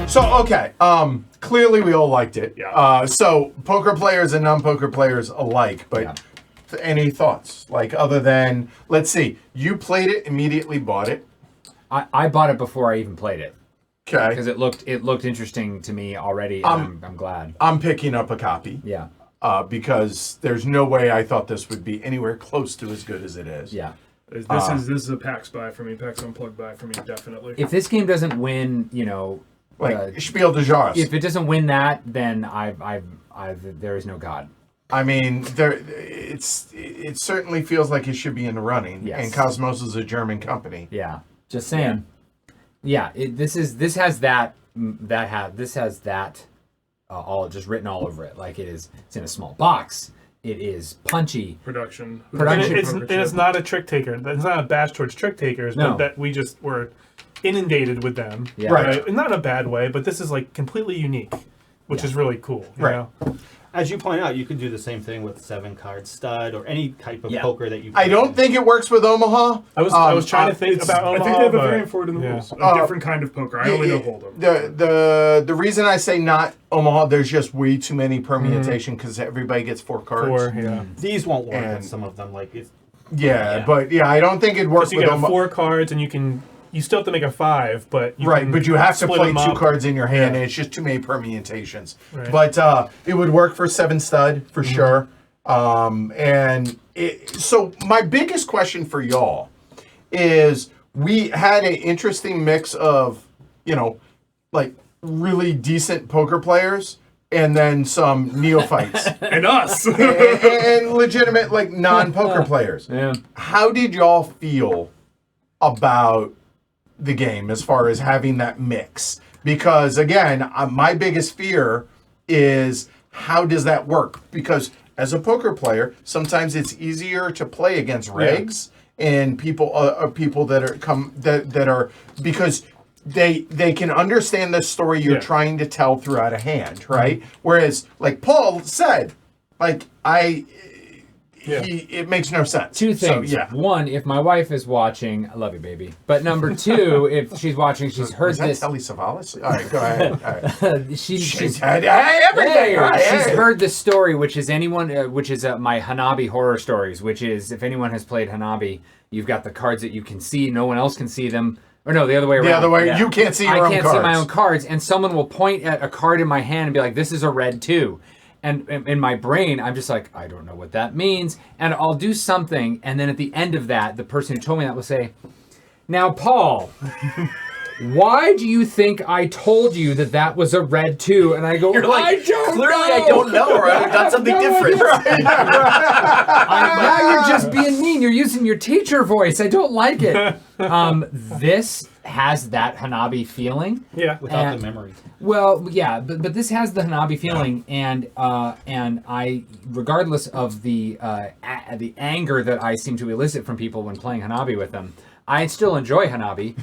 So, okay, clearly we all liked it. Yeah. So, poker players and non-poker players alike, but any thoughts? Like, other than, let's see, you played it, immediately bought it. I bought it before I even played it. Okay. Because it looked interesting to me already, and I'm glad. I'm picking up a copy. Yeah. Because there's no way I thought this would be anywhere close to as good as it is. Yeah. This is a PAX buy for me, PAX Unplugged buy for me, definitely. If this game doesn't win, like Spiel des Jahres. if it doesn't win that, then there is no God. I mean, it certainly feels like it should be in the running. Yes. And Cosmos is a German company. Yeah. Just saying. Yeah. This has that all just written all over it. Like it's in a small box. It is punchy. Production. And it's not a trick taker. It's not a bash towards trick takers, No. but that we just were inundated with them. Yeah. Right. And not in a bad way, but this is like completely unique, which is really cool. You Right. know? As you point out, you can do the same thing with 7-card stud or any type of Yeah. poker that you. I don't think it works with Omaha. I was trying to think about I Omaha, think they have a but- variant for it in the yeah. rules. A different kind of poker. I only know Hold'em. The reason I say not Omaha, there's just way too many permutation because everybody gets 4 cards. These won't work And- with some of them. Like it's. Yeah, but I don't think it'd work Because you with get Omaha. 4 cards, and you still have to make a 5, but you Right, can but you have to split play them 2 up. cards in your hand, Yeah. and it's just too many permutations. Right. But it would work for 7 stud for sure. So my biggest question for y'all is: we had an interesting mix of, like really decent poker players, and then some neophytes, And us. and legitimate like non-poker players. Yeah. How did y'all feel about the game as far as having that mix? Because again, my biggest fear is how does that work? Because as a poker player, sometimes it's easier to play against regs and people that are because they can understand the story you're trying to tell throughout a hand, right? Whereas, like Paul said, like it makes no sense. 2 things. So, One, if my wife is watching, I love you, baby. But number 2, if she's watching, she's heard Was that this. Telly Savalas? All right, go ahead. All right. She's had everything. Right, she's hey. heard this story, which is my Hanabi horror stories, which is if anyone has played Hanabi, you've got the cards that you can see, no one else can see them. Or no, the other way around. The other way, you can't see your own cards. I can't see my own cards, and someone will point at a card in my hand and be like, "This is a red 2." And in my brain, I'm just like, I don't know what that means. And I'll do something, and then at the end of that, the person who told me that will say, "Now, Paul, why do you think I told you that was a red 2?" And I go, You're like, I don't clearly know. I don't know, or I've done something different. Now you're just being mean. You're using your teacher voice. I don't like it. This has that Hanabi feeling. Yeah. Without the memory. Well, yeah, but this has the Hanabi feeling, and I, regardless of the anger that I seem to elicit from people when playing Hanabi with them, I still enjoy Hanabi,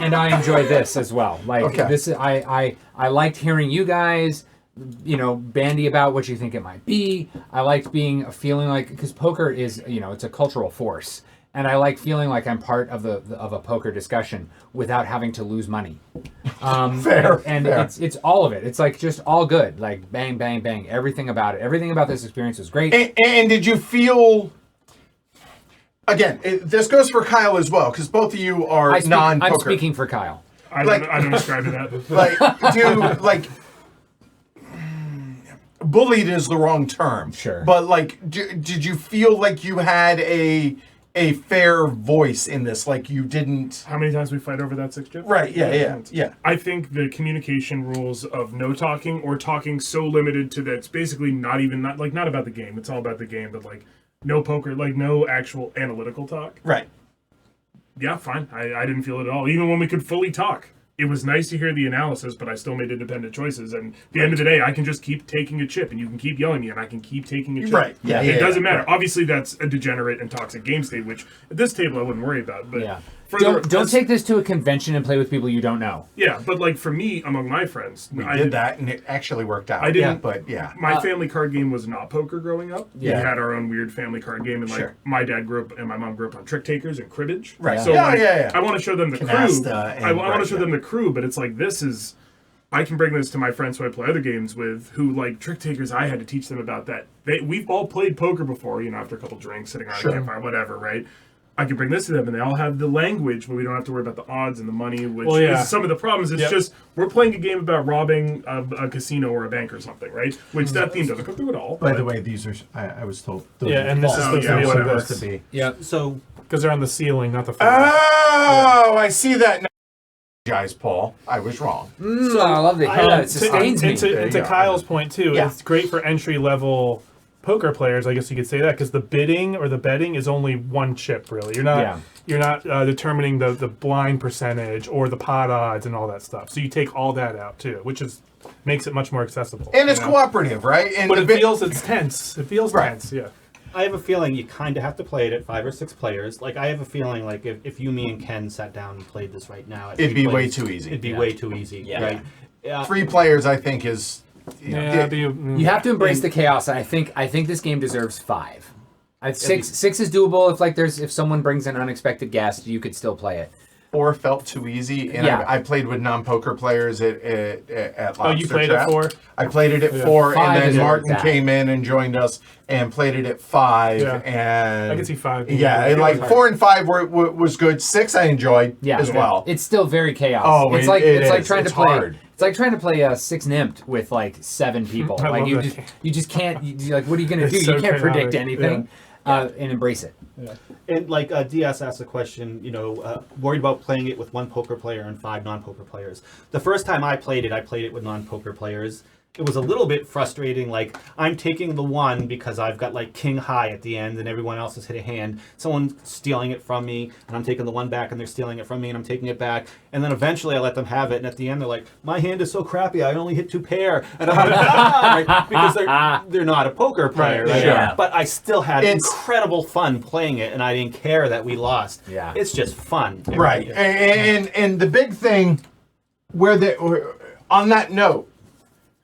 and I enjoy this as well. Like this, I liked hearing you guys, bandy about what you think it might be. I liked feeling like, because poker is, it's a cultural force. And I like feeling like I'm part of a poker discussion without having to lose money. Fair. It's all of it. It's like just all good. Like bang, bang, bang. Everything about it. Everything about this experience was great. And did you feel? Again, this goes for Kyle as well, because both of you are non-poker. I'm speaking for Kyle. I don't ascribe to that. Like, bullied is the wrong term. Sure. But like, did you feel like you had a fair voice in this? Like you didn't. How many times we fight over that 6 chip? Right. Yeah. I think the communication rules of no talking or talking so limited to that it's basically not about the game. It's all about the game, but like no poker, like no actual analytical talk. Right. Yeah, fine. I didn't feel it at all. Even when we could fully talk. It was nice to hear the analysis, but I still made independent choices. And at the end of the day, I can just keep taking a chip, and you can keep yelling at me, and I can keep taking a chip. Right. Yeah. It doesn't matter. Right. Obviously, that's a degenerate and toxic game state, which at this table I wouldn't worry about. But Don't take this to a convention and play with people you don't know. Yeah, but like for me, among my friends, We did that, and it actually worked out. I didn't- but yeah. My family card game was not poker growing up. Yeah. We had our own weird family card game, and like Sure. my dad grew up and my mom grew up on trick takers and cribbage. Right. So Yeah, like, yeah. I want to show them the crew. Canasta and- I want right, to show them the crew, but it's like this is. I can bring this to my friends who I play other games with, who like trick takers. I had to teach them about that. We've all played poker before, after a couple drinks, sitting around Sure. a campfire, whatever, right? I can bring this to them, and they all have the language, but we don't have to worry about the odds and the money, which is some of the problems. It's just we're playing a game about robbing a casino or a bank or something, right? Which that theme doesn't come through at all. By but- the way, these are, I was told. those Yeah, are and this is false. supposed to be like supposed this. to be. Yeah. So Because they're on the ceiling, not the floor. Oh, I see that now. Guys, Paul, I was wrong. I love the hair. It sustains me. And to you go. Kyle's point too, Yeah. it's great for entry level poker players. I guess you could say that because the bidding or the betting is only one chip. Really, you're not determining the blind percentage or the pot odds and all that stuff. So you take all that out too, which makes it much more accessible. And it's you know? cooperative, right? And But the it's tense. It feels Right. tense. Yeah. I have a feeling you kind of have to play it at 5 or 6 players. Like, I have a feeling, like, if you, me, and Ken sat down and played this right now... at It'd 3 be way players, too easy. It'd be Yeah. way too easy, Yeah. right? Yeah. 3 players, I think, is. You have to embrace the chaos, and I think this game deserves 5. Six is doable if someone brings an unexpected guest, you could still play it. 4 felt too easy, and Yeah. I played with non-poker players at Lobster Oh, you played Trap. at 4? I played it at 4, 5 and is then where Martin it's at. came in and joined us and played it at 5. Yeah. And I can see 5 being Yeah, good. and like 4 and 5 was good. 6 I enjoyed Yeah, as well. It's still very chaos. Oh, it's it like is. trying It's to play. hard. It's like trying to play a 6 Nimpt with like 7 people. I Like love you that just game. you just can't. Like, what are you gonna do? It's You so can't predict chaotic. anything, and embrace it. And, like, DS asked a question, worried about playing it with 1 poker player and 5 non-poker players. The first time I played it with non-poker players. It was a little bit frustrating. Like, I'm taking the 1 because I've got, like, king high at the end and everyone else has hit a hand. Someone's stealing it from me, and I'm taking the 1 back, and they're stealing it from me, and I'm taking it back. And then eventually I let them have it, and at the end they're like, my hand is so crappy, I only hit 2 pair. And I'm like, right? Because they're not a poker player. Right, Right? yeah. But I still had It's- incredible fun playing it, and I didn't care that we lost. Yeah. It's just fun. Right, and the big thing, on that note,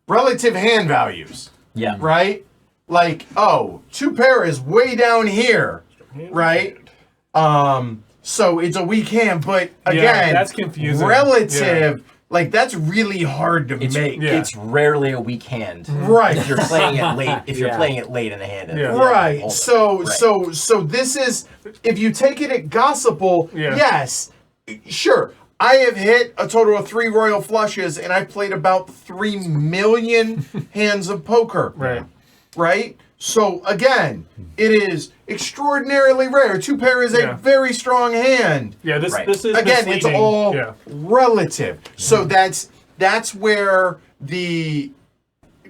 relative hand values. Yeah. Right, like 2 pair is way down here, right? So it's a weak hand, but again, that's confusing. Relative, like that's really hard to make. It's rarely a weak hand. Right. If you're playing it late, Yeah. playing it late in the hand. Yeah. Right. Hold it. So Right. so this is, if you take it at gospel, Yeah. yes, sure. I have hit a total of 3 royal flushes, and I've played about 3 million hands of poker. Right. Right. So again, it is extraordinarily rare. 2 pair is a Yeah. very strong hand. Yeah. This Right. is Again, it's misleading. all Yeah. relative. So that's where the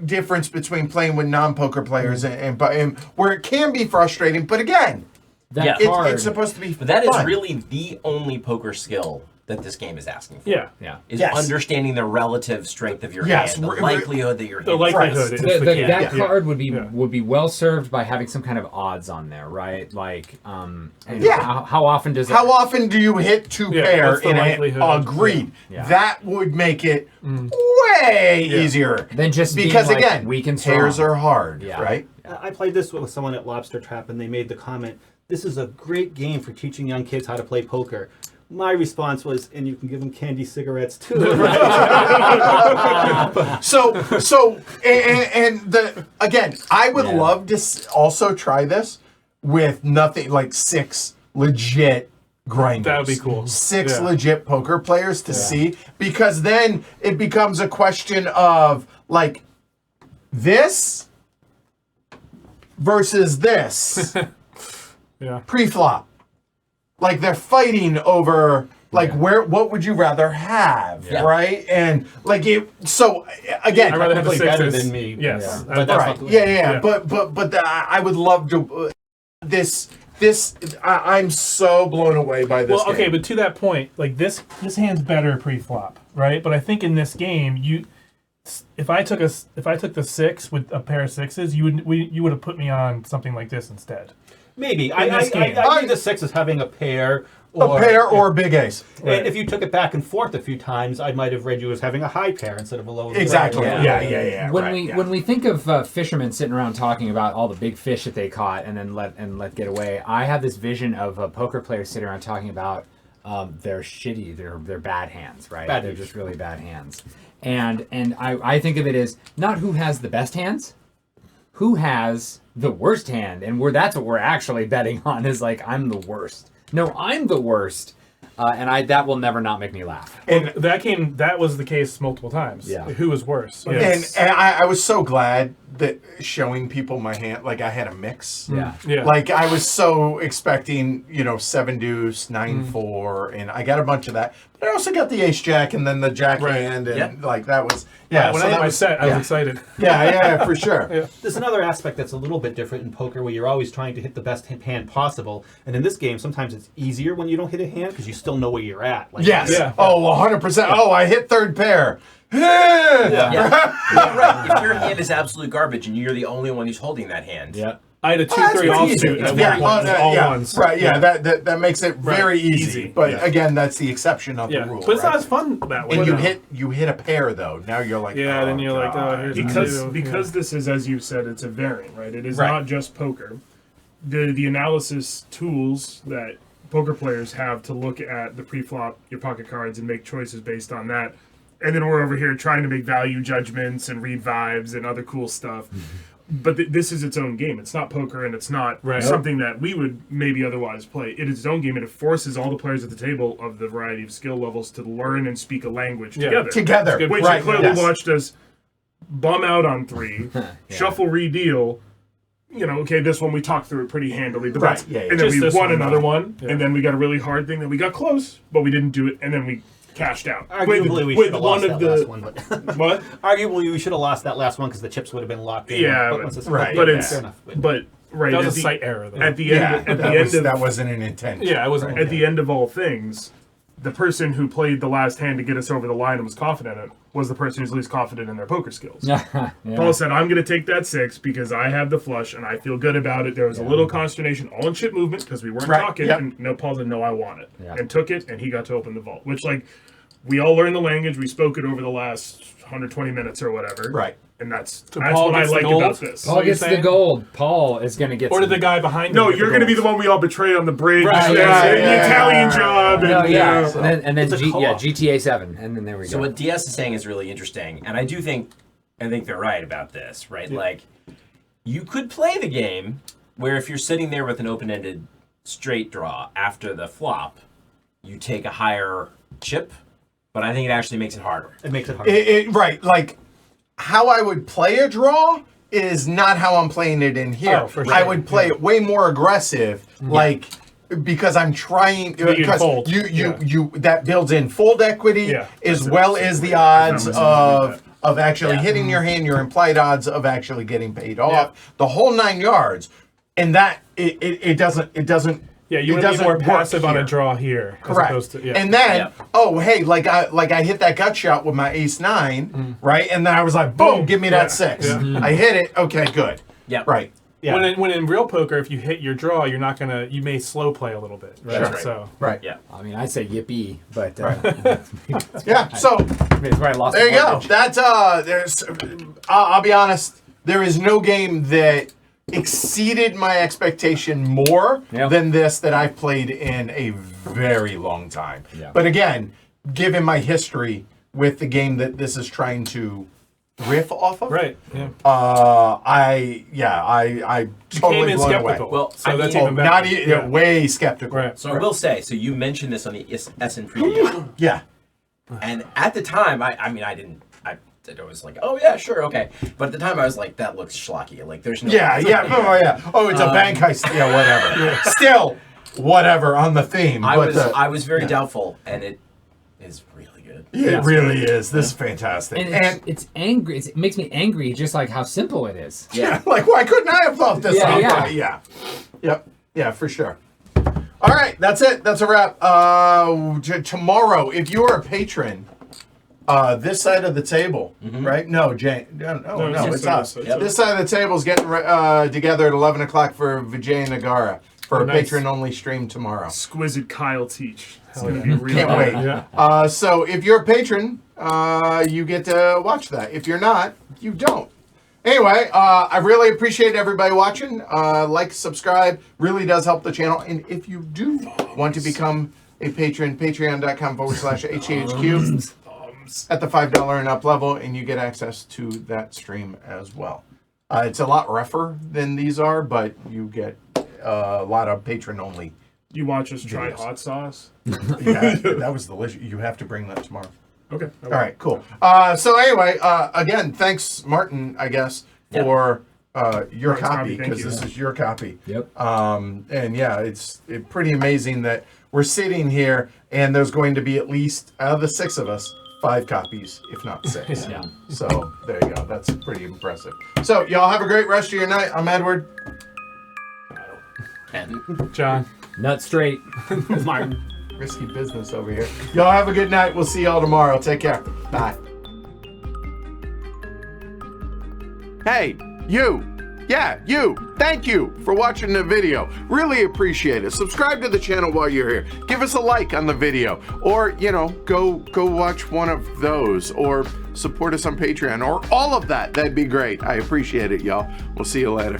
difference between playing with non-poker players and where it can be frustrating. But again, That Yeah. card. it's supposed to be But that is fun. really the only poker skill that this game is asking for. Yeah. yeah. Is Yes. understanding the relative strength of your Yes, hand, the we're- likelihood that your The hand likelihood is That the key. that Yeah. card would be Yeah. would be well served by having some kind of odds on there, right? Like, and Yeah. how often does How often do you hit 2 Yeah, pair what's the in a likelihood? agreed? Yeah. That would make it way easier. Then just being, because like, again, weak and pairs strong. are hard, Yeah. right? I played this with someone at Lobster Trap, and they made the comment, this is a great game for teaching young kids how to play poker. My response was, and you can give them candy cigarettes too. So and the again, I would love to also try this with nothing like 6 legit grinders. That would be cool. 6 Yeah. legit poker players to see, because then it becomes a question of like this versus this Yeah. pre-flop. Like they're fighting over like what would you rather have, Yeah. right? And like it. So again, I'd rather have the Probably better sixes. than me. Yes. Yeah. But that's right? not Yeah. But I would love to. This I'm so blown away by this. Well, okay, game. but to that point, like this hand's better pre-flop, right? But I think in this game, if I took the 6 with a pair of 6s, you would have put me on something like this instead. Maybe. In this game. I read the 6 as having a pair A pair or a big ace. And if you took it back and forth a few times, I might have read you as having a high pair instead of a low. Exactly. Right. Yeah. When we think of fishermen sitting around talking about all the big fish that they caught and then let get away, I have this vision of a poker player sitting around talking about their shitty, their bad hands, right? They're just really bad hands. And I think of it as not who has the best hands, who has the worst hand, and that's what we're actually betting on is like I'm the worst. No, I'm the worst. And that will never not make me laugh. And that was the case multiple times. Yeah. Who was worse? And I was so glad that showing people my hand, like I had a mix. Yeah. Yeah. Like I was so expecting, 7 deuce, 9-4, and I got a bunch of that. But I also got the ace jack and then the jack hand, and like that was when I had my set, I was excited. Yeah, for sure. There's another aspect that's a little bit different in poker where you're always trying to hit the best hand possible. And in this game, sometimes it's easier when you don't hit a hand because you still know where you're at. Like, Yes. Yeah. Oh, 100%. Oh, I hit third pair. Yeah, right. If your hand is absolute garbage and you're the only one who's holding that hand, Yeah. I had a 2-3 offsuit at one point, all ones. Right, that makes it very easy. But Yeah. again, that's the exception of the rule. But it's right? not as fun that way. And though. you hit a pair though. Now you're like, Yeah, then you're like, oh, here's a Because this is, as you said, it's a variant, right? It is Right. not just poker. The analysis tools that poker players have to look at the pre-flop, your pocket cards, and make choices based on that. And then we're over here trying to make value judgments and read vibes and other cool stuff. But this is its own game. It's not poker, and it's not something that we would maybe otherwise play. It is its own game, and it forces all the players at the table of the variety of skill levels to learn and speak a language together. Which you clearly watched us bum out on 3, shuffle, redeal. Okay, this one we talked through it pretty handily. But Right, and then we won another one, and then we got a really hard thing that we got close, but we didn't do it, and then we cashed out. Arguably, we should have lost that last one. But what? Arguably, we should have lost that last one because the chips would have been locked in. Yeah, but it's fair enough. but right. That was at a the- site error, though. At the end, that wasn't an intent. Yeah, it wasn't. at the end of all things, the person who played the last hand to get us over the line and was confident in it was the person who's least confident in their poker skills. Paul said, I'm going to take that 6 because I have the flush and I feel good about it. There was a little consternation all in chip movement because we weren't talking. And Paul said, no, I want it. And took it, and he got to open the vault. Which, we all learned the language. We spoke it over the last 120 minutes or whatever. Right. And that's Paul what I gets the like gold? about this. Paul gets the gold. Paul is going to get Or did the guy behind No, him get you're the going to be gold? the one we all betrayed on the bridge. Right, the Italian job. No, And, and then It's a co-op. GTA 7, and then there we go. So what DS is saying is really interesting, and I think they're right about this, right? Like, you could play the game where if you're sitting there with an open-ended straight draw after the flop, you take a higher chip, but I think it actually makes it harder. It makes it harder. Right. Like how I would play a draw is not how I'm playing it in here. Oh, for sure. I would play it way more aggressive, because I'm trying because fold. you that builds in fold equity as well as the odds of actually hitting your hand, your implied odds of actually getting paid off, the whole 9 yards, and that it doesn't. Yeah, you would be more passive on a draw here. Correct. As opposed to, And then, hey, I hit that gut shot with my ace 9, right? And then I was like, boom, give me that 6. I hit it. Okay, good. Yeah. Right. Yeah. When in real poker, if you hit your draw, you're not gonna. You may slow play a little bit. Right. Sure. So. Right. Yeah. I mean, I'd say yippee, but Yeah. So it's where I lost there the you go. mortgage. That's there's. I'll be honest. There is no game that exceeded my expectation more than this that I've played in a very long time. Yeah. But again, given my history with the game that this is trying to riff off of, Right. Yeah. I totally Came in blown skeptical. away. Well, So I that's mean, even better. Not way skeptical. Right. So I will say, so you mentioned this on the SN preview, Yeah. and at the time, I was like, oh yeah, sure, okay. But at the time, I was like, that looks schlocky. Like, there's no. Oh, it's a bank heist. Yeah, whatever. Still, whatever on the theme. I was very doubtful, and it is really good. It really is. This is fantastic. And it's angry. It makes me angry, just like how simple it is. Yeah. like, why couldn't I have thought this Yeah, out? yeah. Yep. Yeah, for sure. All right, that's it. That's a wrap. Tomorrow, if you are a patron, this side of the table, right? No, Jane. No, it's us. Yep. This side of the table is getting together at 11 o'clock for Vijay Nagara for a Nice. patron-only stream tomorrow. Exquisite Kyle teach. It's Hell gonna yeah. be really Can't wait. Yeah. So if you're a patron, you get to watch that. If you're not, you don't. Anyway, I really appreciate everybody watching. Like, subscribe, really does help the channel. And if you do want to become a patron, patreon.com/HHQ at the $5 and up level, and you get access to that stream as well. It's a lot rougher than these are, but you get a lot of patron only. You watch us try Videos. hot sauce? Yeah, that was delicious. You have to bring that tomorrow. Okay. All right, cool. So anyway, again, thanks, Martin, I guess, for your Martin's copy, thank because you. this is your copy. Yep. And yeah, it's pretty amazing that we're sitting here and there's going to be at least, out of the 6 of us, 5 copies, if not 6. Yeah. So there you go. That's pretty impressive. So y'all have a great rest of your night. I'm Edward. And John. Nut straight. Martin. Risky business over here. Y'all have a good night. We'll see y'all tomorrow. Take care. Bye. Hey, you. Yeah, you. Thank you for watching the video. Really appreciate it. Subscribe to the channel while you're here. Give us a like on the video. Or, go watch one of those. Or support us on Patreon. Or all of that. That'd be great. I appreciate it, y'all. We'll see you later.